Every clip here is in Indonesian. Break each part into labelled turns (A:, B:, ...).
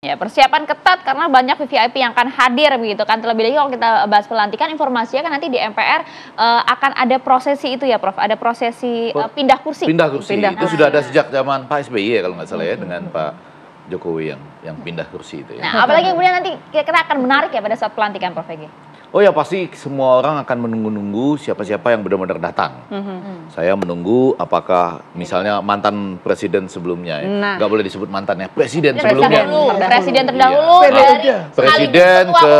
A: Ya, persiapan ketat karena banyak VVIP yang akan hadir begitu kan. Terlebih lagi kalau kita bahas pelantikan, informasinya kan nanti di MPR akan ada prosesi itu ya Prof, ada prosesi pindah kursi.
B: Pindah kursi, itu sudah ada sejak zaman Pak SBY ya kalau nggak salah ya, dengan Pak Jokowi yang pindah kursi itu ya.
A: Nah, apalagi kemudian nanti kira-kira akan menarik ya pada saat pelantikan Prof Egi?
B: Oh ya, pasti semua orang akan menunggu-nunggu siapa-siapa yang benar-benar datang. Saya menunggu apakah misalnya mantan presiden sebelumnya ya. Nggak boleh disebut mantan ya, presiden sebelumnya.
A: Presiden terdahulu
B: Iya.
A: dari
B: Presiden ke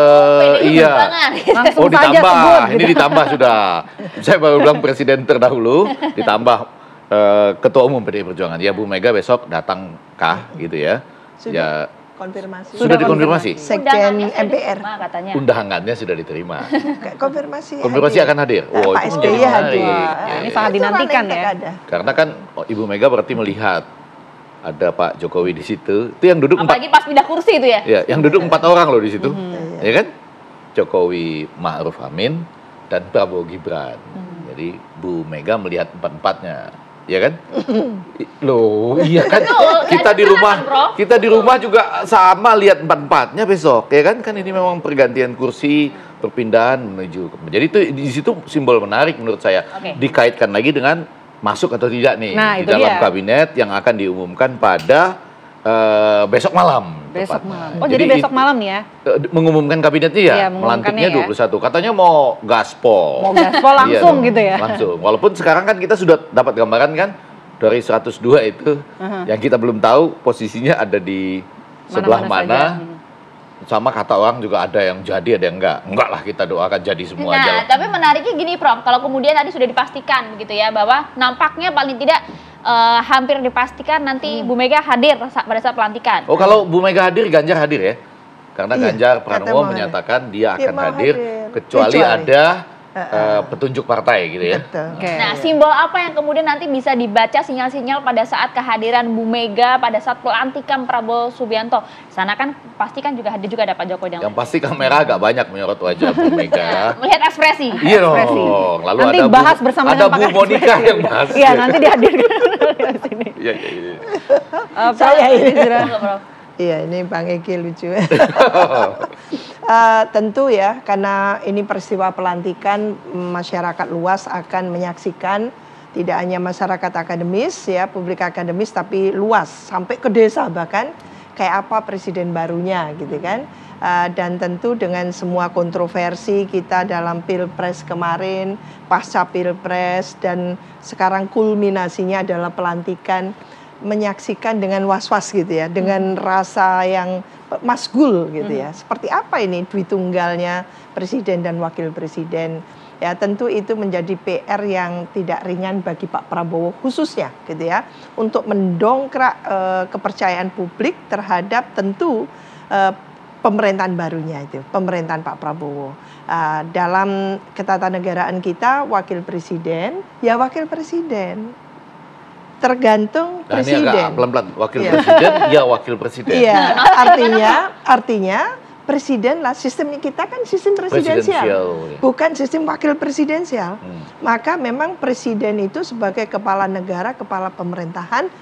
B: iya. Oh ditambah, ini ditambah sudah. Saya baru bilang presiden terdahulu ditambah ketua umum PDI Perjuangan. Ya Bu Mega besok datangkah gitu ya.
C: Sudah
B: Ya
C: konfirmasi.
B: sudah dikonfirmasi.
C: Sekjen MPR.
A: Katanya.
B: Undangannya sudah diterima.
C: Konfirmasi.
B: Konfirmasi akan hadir.
C: Pak
B: itu
C: SBY
B: menjadi
C: hadir.
B: menarik.
D: Ini sangat dinantikan ya.
B: Karena kan Ibu Mega berarti melihat ada Pak Jokowi di situ. Itu yang duduk
A: Apalagi pas pindah kursi itu ya.
B: Ya, yang duduk 4 orang loh di situ. Ya kan? Jokowi Ma'ruf Amin dan Prabowo Gibran. Jadi Bu Mega melihat empat-empatnya. Ya kan? Loh, iya kan? Kita di rumah juga sama lihat empat-empatnya besok, ya kan? Kan ini memang pergantian kursi, perpindahan menuju. Jadi itu di situ simbol menarik menurut saya. Dikaitkan lagi dengan masuk atau tidak nih di dalam kabinet yang akan diumumkan pada besok malam.
D: Besok malam. Oh, jadi besok malam nih ya?
B: Mengumumkan kabinetnya ya, melantiknya 21. Katanya mau gaspol.
D: Mau gaspol langsung gitu ya?
B: Langsung. Walaupun sekarang kan kita sudah dapat gambaran kan dari 102 itu, yang kita belum tahu posisinya ada di sebelah mana. Sama kata orang juga ada yang jadi, ada yang enggak. Enggak lah, kita doakan jadi semua aja.
A: Nah, tapi menariknya gini Prof, kalau kemudian tadi sudah dipastikan begitu ya, bahwa nampaknya paling tidak hampir dipastikan nanti Bu Mega hadir pada saat pelantikan.
B: Oh, kalau Bu Mega hadir, Ganjar hadir ya? Karena Ganjar Pranowo menyatakan dia akan hadir, kecuali ada petunjuk partai gitu ya.
A: Nah, simbol apa yang kemudian nanti bisa dibaca sinyal-sinyal pada saat kehadiran Bu Mega pada saat pelantikan Prabowo Subianto? Sana kan pasti kan juga hadir juga ada Pak Jokowi.
B: Yang pasti kamera agak banyak menyorot wajah Bu Mega.
A: Melihat ekspresi.
B: Iya dong. Lalu
D: nanti
B: ada
D: bahas bersama
B: ada Bu Monika yang bahas.
D: Iya, nanti dihadirkan di sini.
B: Iya.
C: Saya ini iya, ini Bang Egi lucu. Tentu ya, karena ini peristiwa pelantikan, masyarakat luas akan menyaksikan, tidak hanya masyarakat akademis ya, publik akademis, tapi luas sampai ke desa bahkan kayak apa presiden barunya gitu kan. Dan tentu dengan semua kontroversi kita dalam pilpres kemarin, pasca pilpres, dan sekarang kulminasinya adalah pelantikan, menyaksikan dengan was-was gitu ya, dengan rasa yang masgul gitu ya. Seperti apa ini duit tunggalnya presiden dan wakil presiden? Ya tentu itu menjadi PR yang tidak ringan bagi Pak Prabowo khususnya gitu ya, untuk mendongkrak kepercayaan publik terhadap tentu pemerintahan barunya itu, pemerintahan Pak Prabowo. Dalam ketatanegaraan kita, wakil presiden ya wakil presiden. Tergantung presiden.
B: Ini agak pelan-pelan, wakil presiden, ya wakil presiden.
C: Iya, artinya presiden lah, sistem kita kan sistem presidensial, bukan sistem wakil presidensial. Maka memang presiden itu sebagai kepala negara, kepala pemerintahan,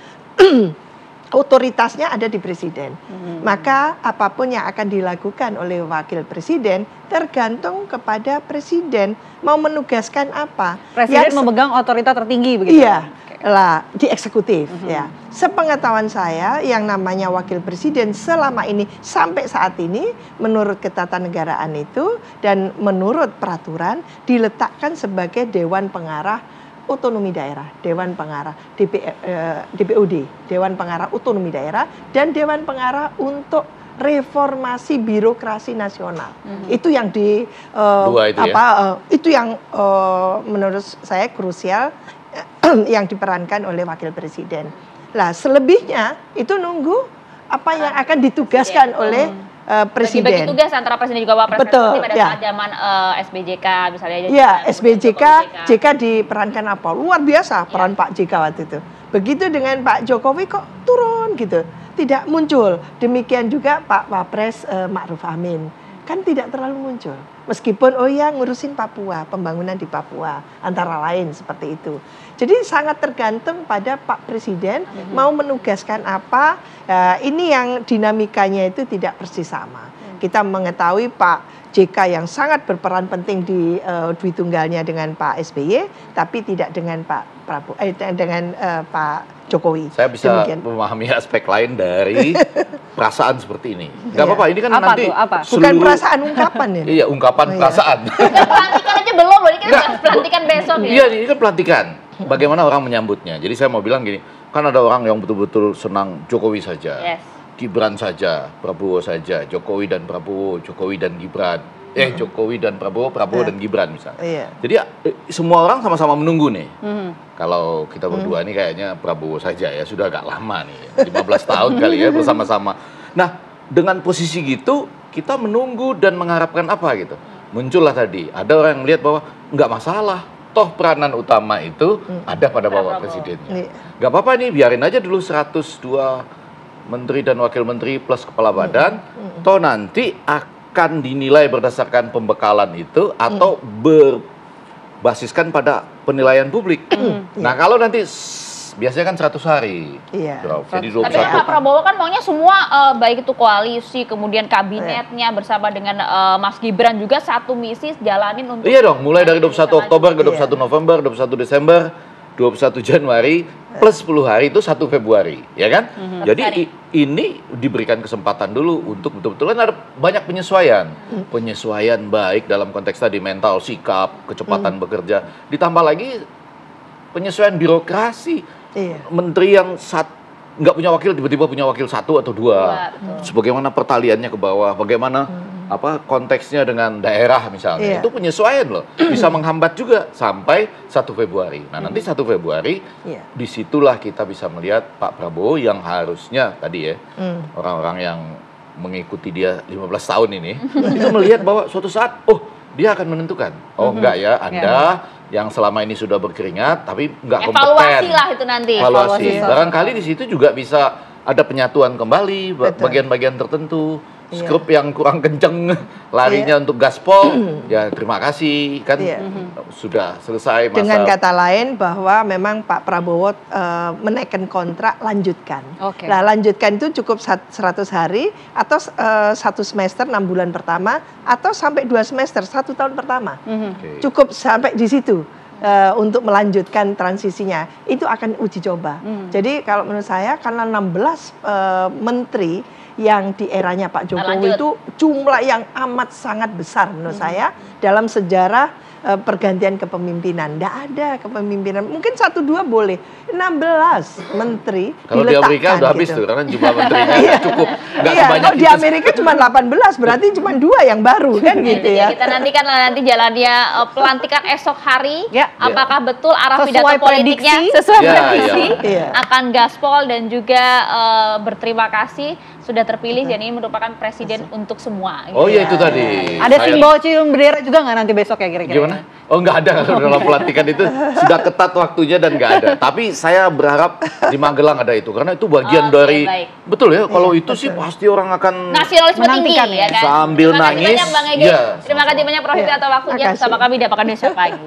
C: otoritasnya ada di presiden. Maka apapun yang akan dilakukan oleh wakil presiden tergantung kepada presiden mau menugaskan apa.
D: Presiden memegang otoritas tertinggi begitu.
C: Iya. Lah di eksekutif ya. Sepengetahuan saya yang namanya wakil presiden selama ini sampai saat ini menurut ketatanegaraan itu dan menurut peraturan diletakkan sebagai dewan pengarah otonomi daerah, dewan pengarah DPOD, dewan pengarah otonomi daerah, dan dewan pengarah untuk reformasi birokrasi nasional. Itu yang itu yang menurut saya krusial yang diperankan oleh wakil presiden. Lah selebihnya itu nunggu apa yang akan ditugaskan oleh presiden.
A: Bagi tugas antara presiden juga wapres.
C: Betul.
A: Pada saat zaman SBJK misalnya.
C: Ya, SBJK, JK diperankan apa? Luar biasa peran Pak JK waktu itu. Begitu dengan Pak Jokowi kok turun gitu, tidak muncul. Demikian juga Pak Wapres Ma'ruf Amin. kan tidak terlalu muncul. Meskipun oh ya ngurusin Papua, pembangunan di Papua, antara lain seperti itu. Jadi sangat tergantung pada Pak Presiden mau menugaskan apa, ini yang dinamikanya itu tidak persis sama. Kita mengetahui Pak JK yang sangat berperan penting di Dwi Tunggalnya dengan Pak SBY, tapi tidak dengan Pak Prabowo, dengan Pak Jokowi.
B: Saya bisa
C: Demikian.
B: memahami aspek lain dari perasaan seperti ini. Nggak
C: Iya.
B: apa-apa, ini kan
D: Apa
B: nanti
D: tuh, apa?
C: Bukan perasaan, ungkapan ya.
B: Iya, ungkapan
C: Oh, iya.
B: perasaan.
A: Pelantikan aja belum loh, ini kan bahas pelantikan besok ya.
B: Iya, ini kan pelantikan. Bagaimana orang menyambutnya. Jadi saya mau bilang gini, kan ada orang yang betul-betul senang Jokowi saja.
A: Yes.
B: Gibran saja, Prabowo saja, Jokowi dan Prabowo, Jokowi dan Gibran. Jokowi dan Prabowo, Prabowo dan Gibran misalnya.
C: Iya.
B: Jadi semua orang sama-sama menunggu nih. Kalau kita berdua nih kayaknya Prabowo saja ya, sudah agak lama nih. 15 tahun kali ya bersama-sama. Nah, dengan posisi gitu kita menunggu dan mengharapkan apa gitu. Muncullah tadi, ada orang yang melihat bahwa nggak masalah. Toh peranan utama itu ada pada Bapak Presidennya.
C: Iya.
B: Nggak apa-apa nih, biarin aja dulu 102 menteri dan wakil menteri plus kepala badan. Toh nanti akan dinilai berdasarkan pembekalan itu atau berbasiskan pada penilaian publik. Nah, kalau nanti biasanya kan 100 hari.
C: Iya.
B: Jadi
A: Tapi kan Pak
B: 21.
A: Prabowo kan maunya semua baik itu koalisi, kemudian kabinetnya bersama dengan Mas Gibran juga satu misi jalanin untuk.
B: Iya dong, mulai dari 21 Oktober ke 21
C: Iya.
B: November, 21 Desember, 21 Januari, plus 10 hari itu 1 Februari, ya kan? Jadi ini diberikan kesempatan dulu untuk betul-betul kan ada banyak penyesuaian. Penyesuaian baik dalam konteks tadi mental, sikap, kecepatan bekerja. Ditambah lagi penyesuaian birokrasi.
C: Iya.
B: Menteri yang nggak punya wakil tiba-tiba punya wakil 1 atau 2.
A: Betul.
B: Sebagaimana pertaliannya ke bawah, bagaimana konteksnya dengan daerah misalnya.
C: Iya.
B: Itu penyesuaian loh. Bisa menghambat juga sampai 1 Februari. Nah, nanti 1 Februari
C: Iya.
B: disitulah kita bisa melihat Pak Prabowo yang harusnya tadi ya, orang-orang yang mengikuti dia 15 tahun ini itu melihat bahwa suatu saat dia akan menentukan. Enggak ya, Anda yang selama ini sudah berkeringat tapi nggak kompeten.
A: Evaluasi lah itu nanti.
B: Evaluasi.
C: Evaluasi.
B: Barangkali di situ juga bisa ada penyatuan kembali
C: Betul.
B: bagian-bagian tertentu.
C: Iya.
B: Skrup yang kurang kenceng larinya untuk gaspol, ya terima kasih kan
C: Iya.
B: sudah selesai masa.
C: Dengan kata lain bahwa memang Pak Prabowo menaikkan kontrak lanjutkan.
D: Oke.
C: Nah, lanjutkan itu cukup 100 hari atau 1 semester 6 bulan pertama atau sampai 2 semester 1 tahun pertama.
B: Oke.
C: Cukup sampai di situ untuk melanjutkan transisinya. Itu akan uji coba. Jadi kalau menurut saya karena 16 menteri yang di eranya Pak Jokowi
A: Lanjut.
C: itu jumlah yang amat sangat besar menurut saya dalam sejarah pergantian kepemimpinan. Tidak ada kepemimpinan. Mungkin 1-2 boleh. 16 menteri
B: Kalau di Amerika udah habis tuh, karena jumlah menterinya nggak cukup, nggak
C: Iya,
B: sebanyak
C: kalau di
B: itu.
C: Amerika cuma 18, berarti cuma 2 yang baru kan gitu
A: Jadi
C: ya.
A: kita nantikan nanti jalannya pelantikan esok hari.
D: Ya.
A: Apakah betul arah
D: Sesuai
A: pidato politiknya
D: prediksi.
A: sesuai
B: Ya,
A: prediksi
C: iya.
A: akan gaspol dan juga berterima kasih sudah terpilih dan ini merupakan presiden untuk semua.
B: Oh
A: gitu.
B: iya itu tadi.
D: Ada
B: Saya-
D: simbol cium bendera juga nggak nanti besok ya kira-kira?
B: Gimana? Oh nggak ada kalau dalam pelantikan itu sudah ketat waktunya dan nggak ada. Tapi saya berharap di Magelang ada itu karena itu bagian
A: Oke,
B: dari
A: baik.
B: betul ya. Kalau
C: Iya,
B: itu sih
C: betul.
B: pasti orang akan
A: Nasionalisme tinggi
D: Menantikan
A: ya
D: ya.
A: kan.
B: Sambil
A: Terima kasih
B: nangis,
A: banyak Bang Edi.
B: iya,
A: Terima kasih banyak Prof.
C: Iya,
A: atas waktunya
C: makasih.
A: bersama kami di Apa Kabar Indonesia Pagi.